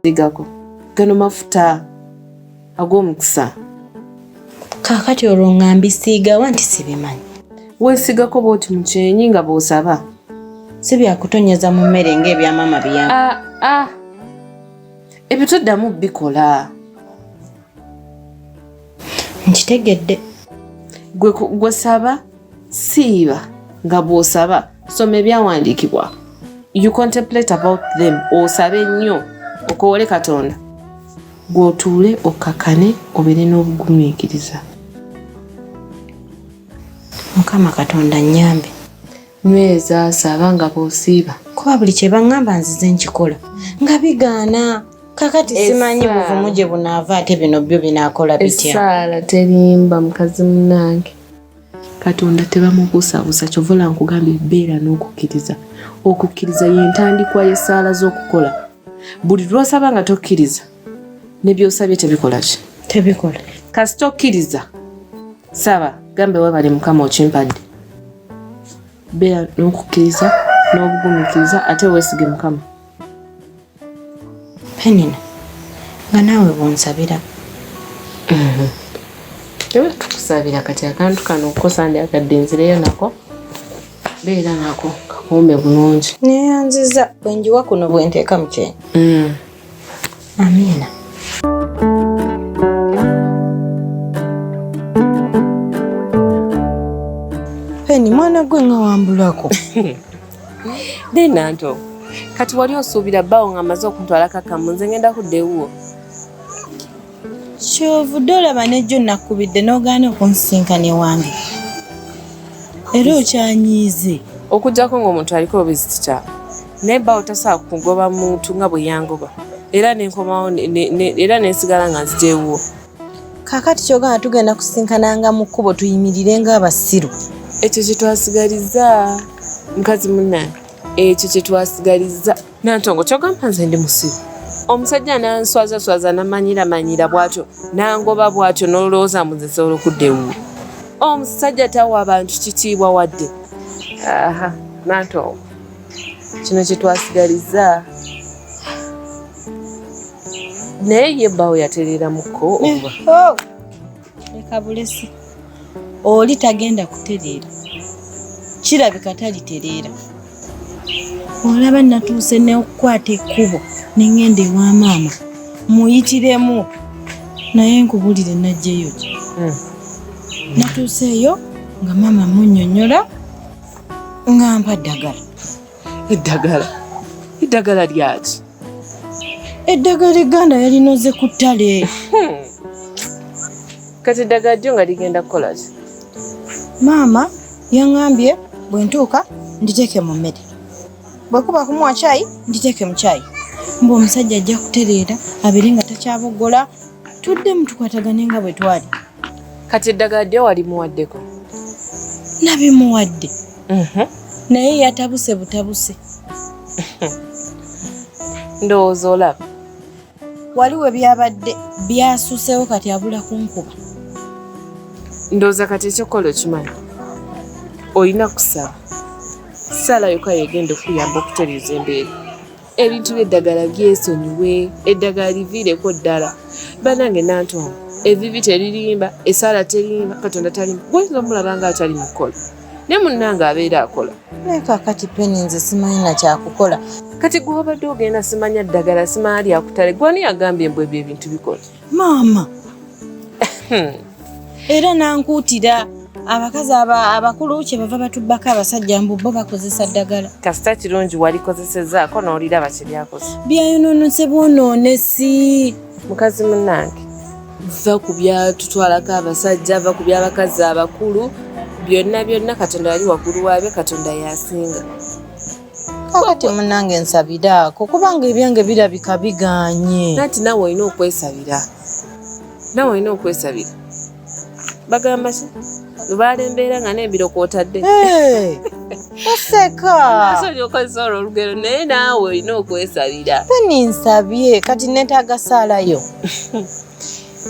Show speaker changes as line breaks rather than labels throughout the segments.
ligako gano mafuta ag'omukisa.
Kakati olwo ngambisiiga wanti sibimanyi.
Weesigako bw'oti mu kyenyi nga bw'osaba.
Si byakutonyeza mu mmere ng'ebya maama byange.
Ebyo toddamu bikola.
Nkitegedde.
Gwe saba siiba nga bw'osaba soma ebyawandiikibwa. You contemplate about them. Osabe nnyo okowole Katonda. Gw'otuule okkakane obeere n'obugumiikiriza.
Mukama Katonda nnyambe.
Nyweza saba nga bw'osiiba.
Kuba buli kye baŋŋamba nzize nkikola nga bigaana. Kakati simanyi buvumu gye bunaava ate bino byo binaakola bitya.
Essaala terimba mukazi munnange. Katonda tebamubuusabuusa kyovula nkugambye beera n'okukkiriza. Okukkiriza y'entandikwa y'essaala z'okukola. Buli lw'osaba nga tokkiriza ne by'osabye tebikola ki?
Tebikola.
Kasi tokkiriza saba gambe weebale Mukama okimpadde. Beera n'okukkiriza n'obugumiikiriza ate weesige Mukama.
Penina nga naawe bw'onsabira.
Ewe tukusabira kati akantu kano okukosa ndi akadde nzireyo nako. Beera nako kakuume bulungi.
Neeyanziza bwe njiwa kuno bwe nteeka mu kyenyi. Amiina. Peni mwana gwe nga wambulako.
Nto kati wali osuubira bbaawo ng'amaze okuntwalako akamu nze ngenda kudda ewuwo.
Kyovudde olaba nejjo nakubidde n'ogaana okunsinkana ewange. Era okyanyiize.
Okuggyako ng'omuntu aliko obeziti kyabwe. Naye bbaawo tasobola kugoba muntu nga bwe yangoba. Era nenkomawo era nensigala nga nzija ewuwo.
Kaakati ky'ogaana tugenda kusinkananga mu kkubo tuyimirire ng'abasiru.
Ekyo kye twasigaliza mukazi munnange. Ekyo kye twasigaliza. Nantongo ky'ogamba nze ndi musiru. Omusajja nanswaza namanyira bw'atyo nangoba bw'atyo n'olowooza mu nze nsobola okudda ewuwo. Omusajja tawa abantu kitiibwa wadde. Nantongo kino kye twasigaliza. Naye ye bbaawo yatereera mukko oba?
Leka bulesi. Oli tagenda kutereera. Kirabika talitereera. Olaba natuuse n'okukwata ekkubo n'engenda ewa maama. Muyitiremu. Naye nkubulire najjeyo ki. Natuuseeyo nga maama munnyonnyola nga mpa ddagala.
Eddagala lyaki?
Eddagala Uganda yalinoze ku ttale.
Kati eddagala lyo nga ligenda kukola ki?
Maama yaŋŋambye bwe ntuuka nditeeke mu mmere. Bwe kuba kumuwa caayi nditeeke mu caayi. Mbu omusajja ajja kutereera abeere nga takyaboggola tuddemu tukwatagane nga bwe twali.
Kati eddagala lyo walimuwaddeko?
Nabimuwadde. Naye yatabuse butabuse.
Ndowooza olaba.
Waliwo byabadde byasuseewo kati abula kunkuba.
Ndowooza kati ekyokola okimanyi. Olina kusaba. Sala yokka yegenda okuyamba okutereeza embeera. Ebintu by'eddagala byesonyiwe, eddagala liviireko ddala. Bannange Nantongo, evivi teririmba, essaala terimba, Katonda talimba. Gwoyinza omulaba nga atali mu kukola. Ne munnange abeera akola.
Naye kaakati Penny nze simanyi na kyakukola.
Kati gw'obadde ogenda simanya ddagala simanyi lyakutale. Gwani yagambye mbu ebyo ebintu bikola?
Maama. Era nankuutira abakazi abakulu kye bava batubbako abasajja mbu bo bakozesa ddagala.
Kasita kirungi walikozesezzaako n'oliraba kye lyakoze.
Byayonoonese bwonoonesi.
Mukazi munnange, va ku byatutwalako abasajja, va ku by'abakazi abakulu, byonna Katonda yali waggulu waabyo, Katonda yasinga.
Kakati munnange nsabiraako kubanga ebyange birabika biganye.
Nati nawe olina okwesabira. Bagamba ki? Lubaala embeera nga n'embiro kw'otadde.
Oseka.
Nasobola okozesa olwo olugero naye naawe olina okwesabira.
Penny nsabye kati neetaaga saalayo.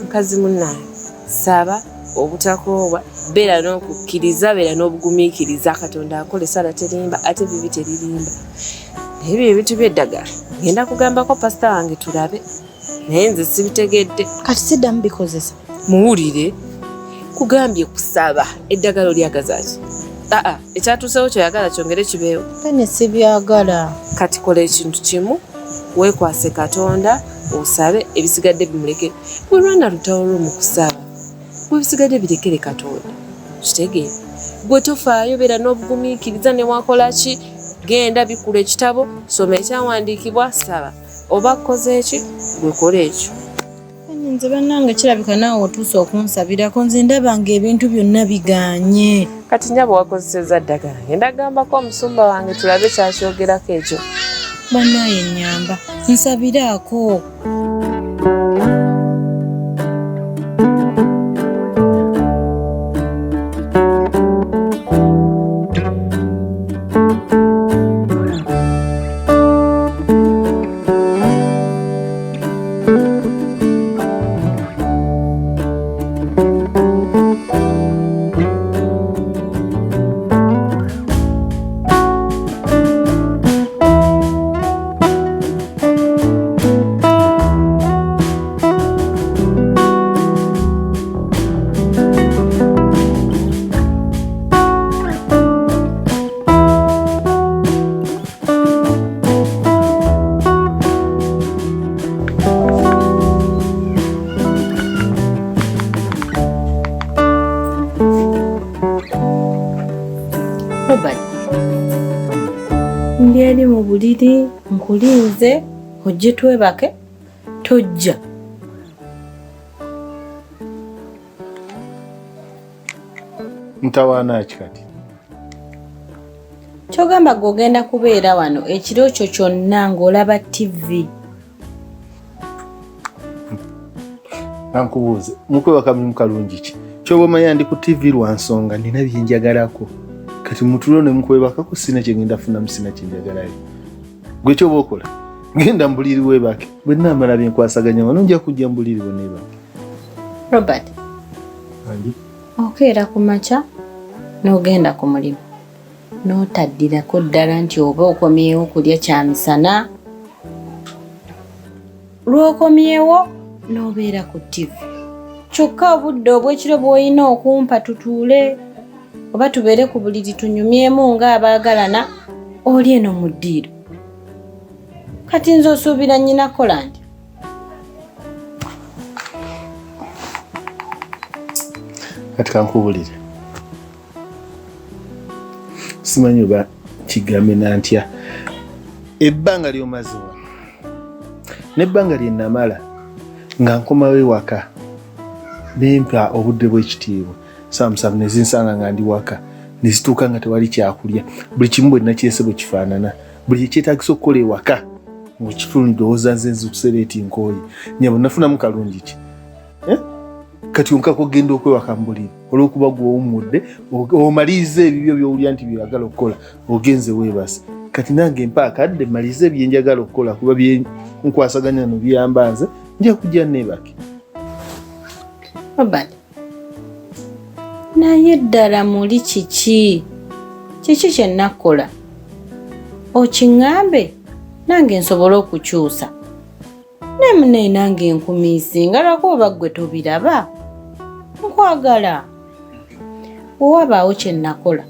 Mukazi munnange, saba obutakoowa, beera n'okukkiriza, beera n'obugumiikiriza. Katonda akola essaala terimba ate bibi teririmba. ebyo ebintu by'eddagala ngenda kugambako pasita wange tulabe naye nze sibitegedde.
Kati siddamu bikozesa.
Muwulire kugambye kusaba eddagala lyagaza ki? Ekyatuusewo kyoyagala kyongere kibeewo.
Kane sibyagala.
Kati kola ekintu kimu, weekwase Katonda osabe, ebisigadde bimuleke. Bwe lwana lutawo lw'omu kusaba bwe bisigadde birekere Katonda. Kitegeere gwe tofaayo, beera n'obugumiikiriza ne wakola ki, genda bikula ekitabo, soma ekyawandiikibwa, saba. Oba kukoze eki gwe kola ekyo.
Nze bannange kirabika naawe otuuse okunsabirako, nze ndaba nga ebintu byonna biganye.
Kati nnyabo wakozesezza ddagala, ngenda gambako omusumba wange tulabe kyakyogerako ekyo.
Bannaaye nnyamba, nsabiraako. Ndi eri mu buliri nkulinze ojje twebake tojja.
Mtawaana ki kati?
Kyogamba gogenda kubeera wano ekiro kyo kyonna ng'olaba TV.
Ankubuuze mukwebaka mulimu kalungi ki? Kyoba omanya ndi ku TV lwa nsonga nina byenjagalako. Kati mutulo ne mukwebakako sina kyengenda funamu, sina kyenjagalayo. Gwe kyoba okola genda mbuliri weebake, bwe nnamala byenkwasaganya wano nja kujja mbuliri boneebake.
Robert, okeera ku makya n'ogenda ku mulimu n'otaddirako ddala nti oba okomyewo kulya kyamisana, lw'okomyewo n'obeera ku TV. Kyokka obudde obw'ekiro bw'olina okumpa tutuule oba tubeere ku buliri tunyumyemu ng'abaagalana, oli eno mu ddiiro. Kati nze osuubira nnyina kola ndi?
Kati kankubulire, simanyi oba kigambe nantya ebbanga ly'omaze wano n'ebbanga lye namala nga nkomawo ewaka nempa obudde bw'ekitiibwa, samusamu ne zinsanga nga ndi waka ne zituuka nga tewali kyakulya, buli kimu bwe nakyese bwe kifaanana, buli ekyetaagisa okukola ewaka ng'okitunudde ndowooza nze nzikusereeti nkooye, nyabo nafunamu kalungi ki? Kati onkako genda okwewaka mu buliri olw'okuba gw'owummudde omaliriza ebibyo by'owulya nti byeyagala okukola ogenze weebase. Kati nange mpa akadde maliriza ebyenjagala okukola kuba byenkwasaganya no byamba nze nja kujja neebake.
Robert, naye ddala muli kiki kye nakola okiŋŋambe nange nsobole okukyusa, nemunaye nange nkumiisinga lwakuba ggwe tobiraba. Nkwagala owabaawo kye nakola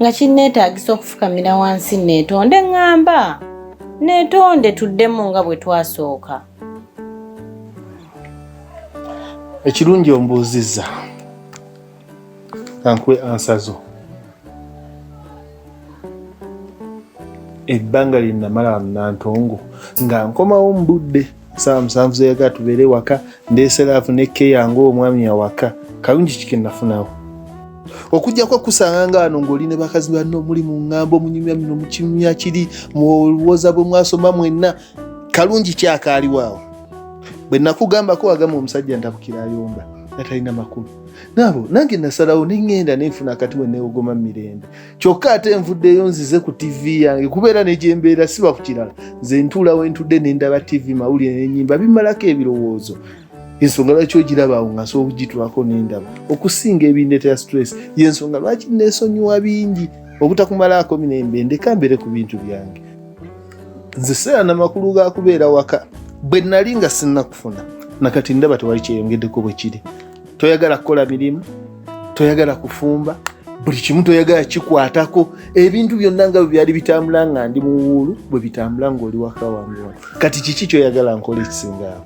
nga kinneetaagisa okufukamira wansi neetonde ŋŋamba, neetonde tuddemu nga bwe twasooka.
Ekirungi ombuuzizza kankwe ansazo. Ebbanga lye namala wano Nantongo nga nkomawo mu budde saa 7 zeyaga tubeere waka, ndeeseraafu nekke yange omwami yawaka, kalungi ki ke nafunawo? Okujjako kusanga nga wano ng'oli ne bakazi banno muli mu ŋŋambo munyumya mino mukinyumya kiri muwoza bwe mwasoma mwenna, kalungi ki akaaliwaawo? Bwe nakugambako wagamba omusajja ntabukira ayomba nga talina makulu. Nabo nange nasalawo neŋŋenda nenfuna akati we neewogoma mu mirembe. Kyokka ate nvuddeyo nzize ku TV yange kubeera ne gye mbeera siba ku kirala. Nze ntuula we ntudde ne ndaba TV, mawulire n'ennyimba bimalako ebirowoozo. Ensonga lwaki ogirabaawo nga nsobola okugitwako n'endaba okusinga ebindeetera stress. Y'ensonga lwaki neesonyiwa bingi obutakumalaako mirembe, ndeka mbere ku bintu byange. nze seera makulu ga kubeera waka bwe nali nga sinnakufuna nakati ndaba tewali kyeyongeddeko bwe kiri. Toyagala kukola mirimu, toyagala kufumba, buli kimu toyagala kikwatako. Ebintu byonna nga bwe byali bitambula nga ndi mu wuulu bwe bitambula ng'oli waka wange wano. Kati kiki kyoyagala nkole ekisingaawo?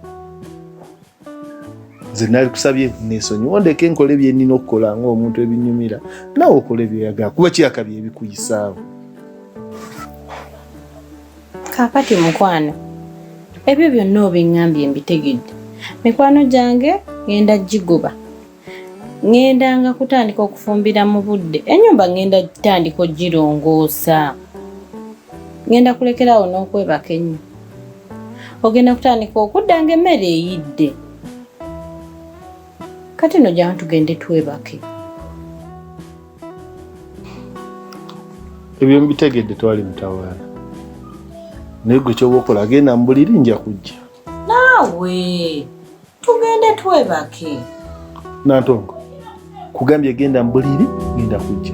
Nze nali kusabye neesonyiwa ndeke nkole bye nnina okukola ng'omuntu ebinyumira, nawe okole byoyagala kuba kyaka bye bikuyisaawo.
Kaakati mukwano, ebyo byonna obiŋŋambye mbitegedde. Mikwano gyange ngenda gigoba. Ngenda kutandika okufumbira mu budde. Ennyumba ngenda gitandika ogirongoosa. Ngenda kulekerawo n'okwebaka ennyo. Ogenda kutandika okudda ng'emmere eyidde. Kati no gy'abantu tugende twebake.
Ebyo mbitegedde tewali mutawaana. Naye gwe ky'oba okola genda mu buliri nja kujja.
Naawe tugende twebake.
Nantongo kugambye genda mu buliri ngenda kujja.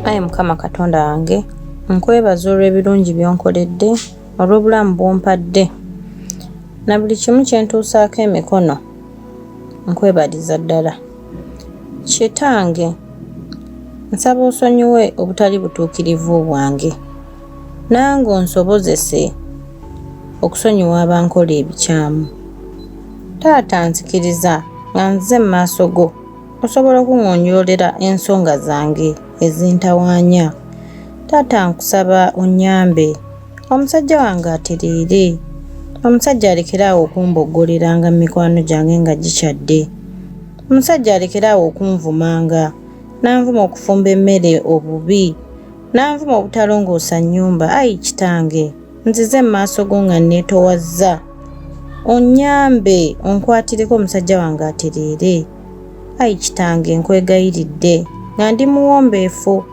Ayi Mukama Katonda wange, nkwebaza olw'ebirungi by'onkoledde, olw'obulamu bw'ompadde, na buli kimu kye ntuusaako emikono. Nkwebaliza ddala. Kitange, nsaba osonyiwe obutali butuukirivu bwange, nange onsobozese okusonyiwa abankola ebikyamu. Taata, nzikiriza nga nze mu maaso go osobola okungonjoolera ensonga zange ezintawaanya. Taata, nkusaba onnyambe omusajja wange atereere. Omusajja alekeraawo okumboggoleranga mu mikwano gyange nga gikyadde. Omusajja alekeraawo okunvumanga, nanvuma okufumba emmere obubi, nanvuma obutalongoosa nnyumba. Ayi Kitange, nzize mu maaso go nga neetowazza. Onnyambe onkwatireko omusajja wange atereere. Ayi Kitange, nkwegayiridde nga ndi muwombeefu.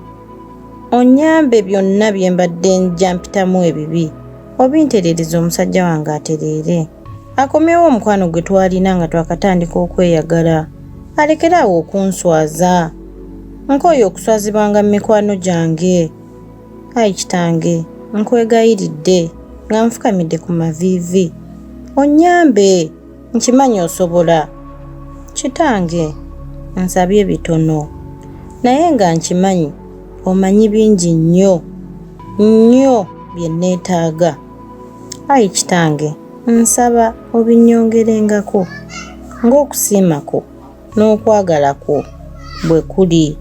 Onnyambe byonna bye mbadde nja mpitamu ebibi, obinterereza omusajja wange atereere. Akomewo omukwano gwe twalina nga twakatandika okweyagala. Alekeraawo okunswaza. Nkooye okuswazibwanga mu mikwano gyange. Ayi Kitange, nkwegayiridde nga nfukamidde ku maviivi. Onnyambe, nkimanyi osobola. Kitange, nsabye bitono, naye nga nkimanyi omanyi bingi nnyo nnyo bye neetaaga. Ayi Kitange, nsaba obinyongerengako ng'okusiima kwo n'okwagala kwo bwe kuli.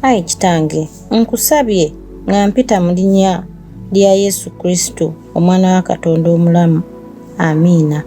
Ayi Kitange, nkusabye nga mpita mu linnya lya Yesu Kristo, omwana wa Katonda omulamu. Amiina.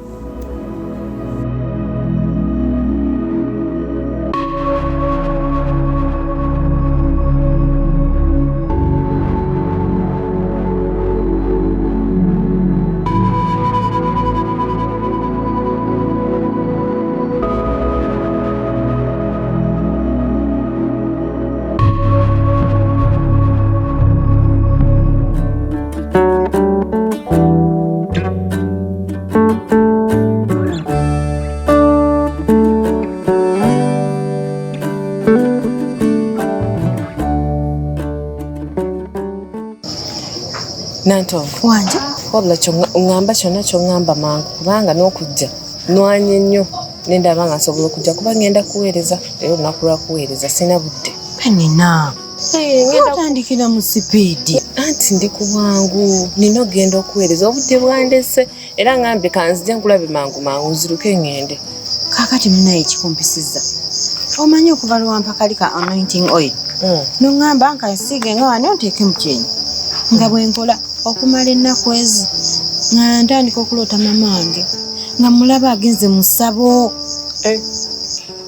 Nantongo.
Wanje?
Wabula ngamba kyonna kyongamba mangu kubanga n'okujja nwanye nnyo nendaba nga nsobola okujja kuba ngenda kuweereza era olunaku lwakuweereza sina budde.
Penina otandikira mu sipiidi.
Anti ndi ku bwangu nina ogenda okuweereza obudde bwandese era ngambe kanzije nkulabe mangu nziruke ngende.
Kaakati munaye ekikumpisiza omanyi okuva lwampa kali ka anointing oil noŋŋamba nkasiige nga wano nteeke mu kyenyi nga bwe nkola okumala ennaku ezi nga ntandika okuloota mama wange nga mulaba agenze mu ssabo.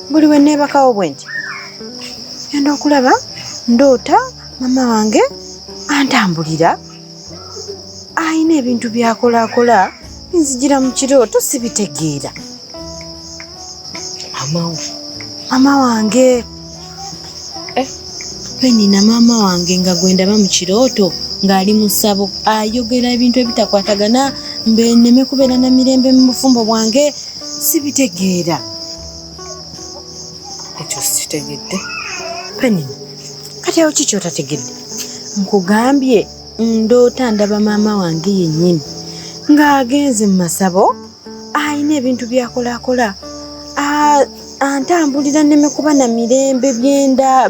Buli we neebakawo bwe nti genda okulaba ndoota mama wange antambulira ayina ebintu byakolaakola nzigira mu kirooto sibitegeera. Mama wange Penina mama wange nga gwendaba mu kirooto ng'ali mu ssabo ayogera ebintu ebitakwatagana mbe nneme kubeera na mirembe mu bufumbo bwange sibitegeera.
Ekyo sikitegedde.
Penina kati awo kiki otategedde? Nkugambye ndoota ndaba maama wange yennyini ng'agenze mu masabo ayina ebintu byakolaakola antambulira nneme kuba na mirembe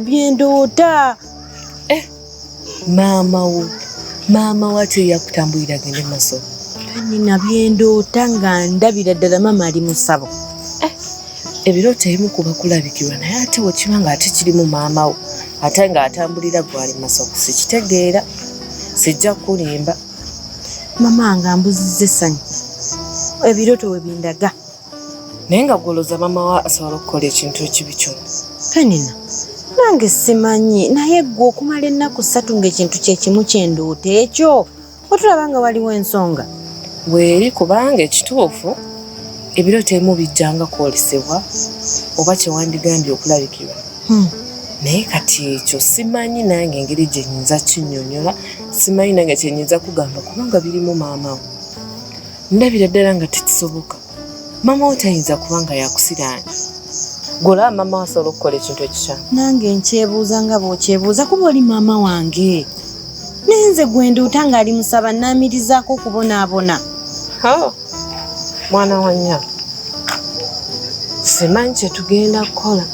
byendoota.
Maama wo ate yakutambulira gende mu masabo.
Penina byendoota nga ndabira ddala maama ali mu ssabo.
Ebirooto ebimu kuba kulabikirwa naye ate wekiba nga ate kirimu maama wo ate ng'atambulira gwali mu masabo sikitegeera sijja kulimba.
Mama nga ambuzizza essanyu ebirooto we bindaga.
Naye nga gwolooza maama wo asobola okukola ekintu ekibi kyonna.
Penina nange simanyi naye gwe okumala ennaku 3 ng'ekintu kyekimu kyendoota ekyo otulaba nga waliwo ensonga.
Weeri kubanga ekituufu ebirooto ebimu bijjanga kwolesebwa oba kyewandigambye okulabikirwa. Naye kati ekyo simanyi nange engeri gye nnyinza kinnyonnyola simanyi nange kye nnyinza kugamba kubanga birimu maama wo. Ndabira ddala nga tekisoboka. Maama wo tayinza kubanga yakusiraanya. Golaba maama wo asobola okukola ekintu ekikyamu.
Nange nkyebuuza nga bw'okyebuuza kuba oli maama wange. Naye nze gwendoota ng'ali musaba nnaamirizaako okubonaabona.
Mwana wa nnyabo simanyi kye tugenda kukola.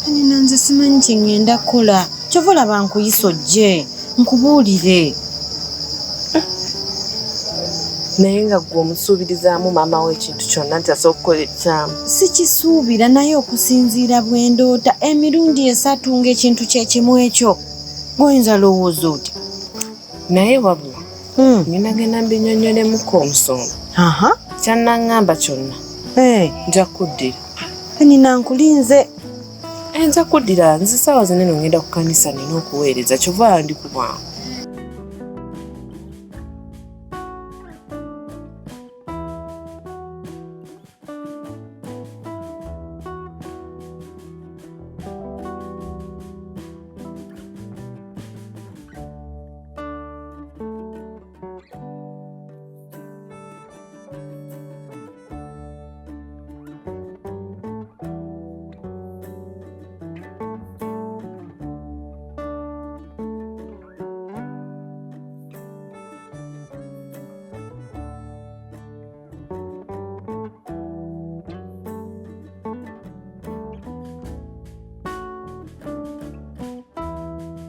Penina nze simanyi kye ngenda kukola kyova olaba nkuyisa ojje nkubuulire.
Naye nga gwe omusuubirizaamu maama we ekintu kyonna nti asobola okukola ekikyamu.
Sikisuubira naye okusinziira bwendoota emirundi 3 ng'ekintu kyekimu ekyo goyinza lowooza oti.
Naye wabula nginagenda mbinnyonnyolemuko omusonga. Kyannaŋŋamba kyonna nja kuddira.
Penina nkulinze.
Nja kuddira nze ssaawa zinene ngenda ku kkanisa nina okuweereza kyova ndi ku bwangu.